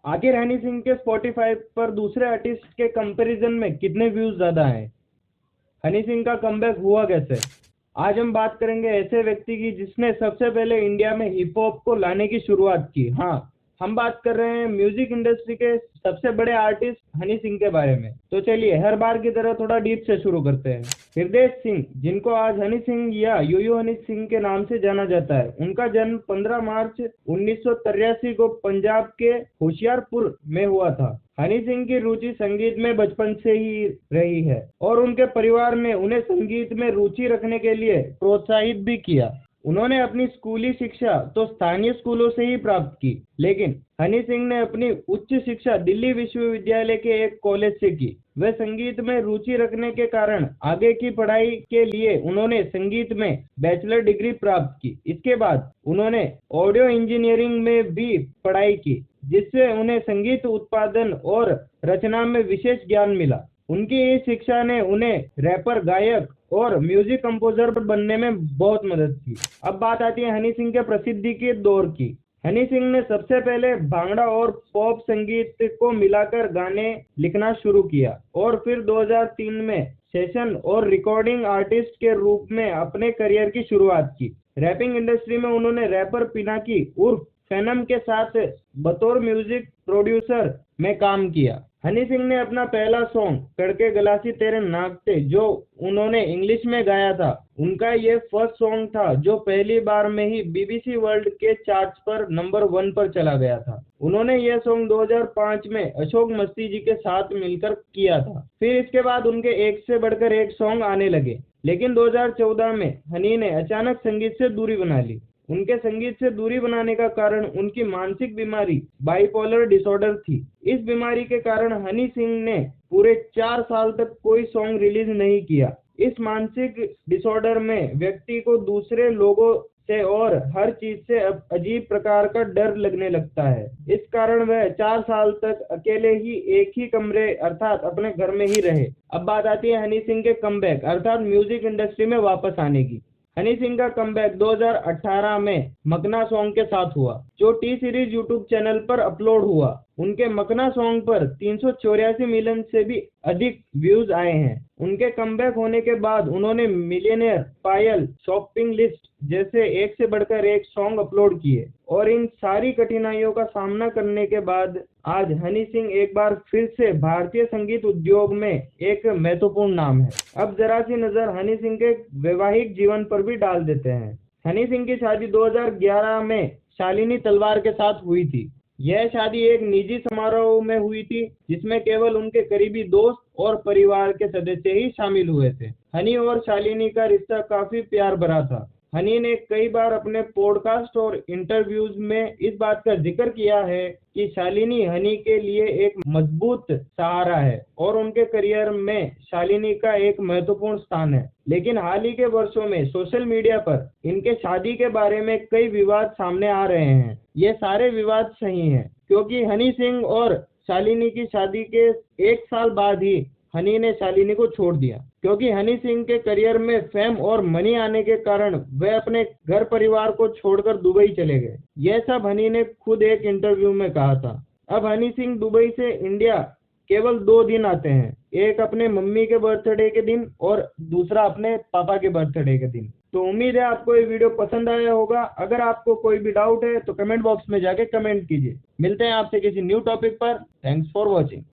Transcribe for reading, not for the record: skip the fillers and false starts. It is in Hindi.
आखिर हनी सिंह के स्पॉटिफाई पर दूसरे आर्टिस्ट के कंपैरिजन में कितने व्यूज ज्यादा हैं? हनी सिंह का कमबैक हुआ कैसे? आज हम बात करेंगे ऐसे व्यक्ति की जिसने सबसे पहले इंडिया में हिप हॉप को लाने की शुरुआत की। हाँ, हम बात कर रहे हैं म्यूजिक इंडस्ट्री के सबसे बड़े आर्टिस्ट हनी सिंह के बारे में। तो चलिए हर बार की तरह थोड़ा डीप से शुरू करते हैं। हृदय सिंह, जिनको आज हनी सिंह या योयो हनी सिंह के नाम से जाना जाता है, उनका जन्म 15 मार्च 1983 को पंजाब के होशियारपुर में हुआ था। हनी सिंह की रुचि संगीत में बचपन से ही रही है और उनके परिवार ने उन्हें संगीत में रुचि रखने के लिए प्रोत्साहित भी किया। उन्होंने अपनी स्कूली शिक्षा तो स्थानीय स्कूलों से ही प्राप्त की, लेकिन हनी सिंह ने अपनी उच्च शिक्षा दिल्ली विश्वविद्यालय के एक कॉलेज से की। वे संगीत में रुचि रखने के कारण आगे की पढ़ाई के लिए उन्होंने संगीत में बैचलर डिग्री प्राप्त की। इसके बाद उन्होंने ऑडियो इंजीनियरिंग में भी पढ़ाई की, जिससे उन्हें संगीत उत्पादन और रचना में विशेष ज्ञान मिला। उनकी इस शिक्षा ने उन्हें रैपर, गायक और म्यूजिक कंपोजर बनने में बहुत मदद की। अब बात आती है हनी सिंह के प्रसिद्धि के दौर की। हनी सिंह ने सबसे पहले भांगड़ा और पॉप संगीत को मिलाकर गाने लिखना शुरू किया और फिर 2003 में सेशन और रिकॉर्डिंग आर्टिस्ट के रूप में अपने करियर की शुरुआत की। रैपिंग इंडस्ट्री में उन्होंने रैपर पिनाकी उर्फ फैनम के साथ बतौर म्यूजिक प्रोड्यूसर में काम किया। हनी सिंह ने अपना पहला सॉन्ग कड़के गलासी तेरे नाक से, जो उन्होंने इंग्लिश में गाया था, उनका ये फर्स्ट सॉन्ग था जो पहली बार में ही बीबीसी वर्ल्ड के चार्ट्स पर नंबर 1 पर चला गया था। उन्होंने यह सॉन्ग 2005 में अशोक मस्ती जी के साथ मिलकर किया था। फिर इसके बाद उनके एक से बढ़कर एक सॉन्ग आने लगे, लेकिन 2014 में हनी ने अचानक संगीत से दूरी बना ली। उनके संगीत से दूरी बनाने का कारण उनकी मानसिक बीमारी बाइपोलर डिसऑर्डर थी। इस बीमारी के कारण हनी सिंह ने पूरे 4 साल तक कोई सॉन्ग रिलीज नहीं किया। इस मानसिक डिसऑर्डर में व्यक्ति को दूसरे लोगों से और हर चीज से अजीब प्रकार का डर लगने लगता है। इस कारण वह 4 साल तक अकेले ही एक ही कमरे अर्थात अपने घर में ही रहे। अब बात आती है हनी सिंह के कमबैक अर्थात म्यूजिक इंडस्ट्री में वापस आने की। हनी सिंह का कमबैक 2018 में मकना सॉन्ग के साथ हुआ, जो टी सीरीज यूट्यूब चैनल पर अपलोड हुआ। उनके मकना सॉन्ग पर 384 मिलियन से भी अधिक व्यूज आए हैं। उनके कमबैक होने के बाद उन्होंने मिलियनेयर, पायल, शॉपिंग लिस्ट जैसे एक से बढ़कर एक सॉन्ग अपलोड किए और इन सारी कठिनाइयों का सामना करने के बाद आज हनी सिंह एक बार फिर से भारतीय संगीत उद्योग में एक महत्वपूर्ण नाम है। अब जरा सी नजर हनी सिंह के वैवाहिक जीवन पर भी डाल देते हैं। हनी सिंह की शादी 2011 में शालिनी तलवार के साथ हुई थी। यह शादी एक निजी समारोह में हुई थी, जिसमें केवल उनके करीबी दोस्त और परिवार के सदस्य ही शामिल हुए थे। हनी और शालिनी का रिश्ता काफी प्यार भरा था। हनी ने कई बार अपने पॉडकास्ट और इंटरव्यूज में इस बात का जिक्र किया है कि शालिनी हनी के लिए एक मजबूत सहारा है और उनके करियर में शालिनी का एक महत्वपूर्ण स्थान है। लेकिन हाल ही के वर्षों में सोशल मीडिया पर इनके शादी के बारे में कई विवाद सामने आ रहे हैं। ये सारे विवाद सही हैं, क्योंकि हनी सिंह और शालिनी की शादी के 1 साल बाद ही हनी ने शालिनी को छोड़ दिया, क्योंकि हनी सिंह के करियर में फेम और मनी आने के कारण वे अपने घर परिवार को छोड़कर दुबई चले गए। यह सब हनी ने खुद एक इंटरव्यू में कहा था। अब हनी सिंह दुबई से इंडिया केवल 2 दिन आते हैं, एक अपने मम्मी के बर्थडे के दिन और दूसरा अपने पापा के बर्थडे के दिन। तो उम्मीद है आपको ये वीडियो पसंद आया होगा। अगर आपको कोई भी डाउट है तो कमेंट बॉक्स में जाके कमेंट कीजिए। मिलते हैं आपसे किसी न्यू टॉपिक पर। Thanks for watching.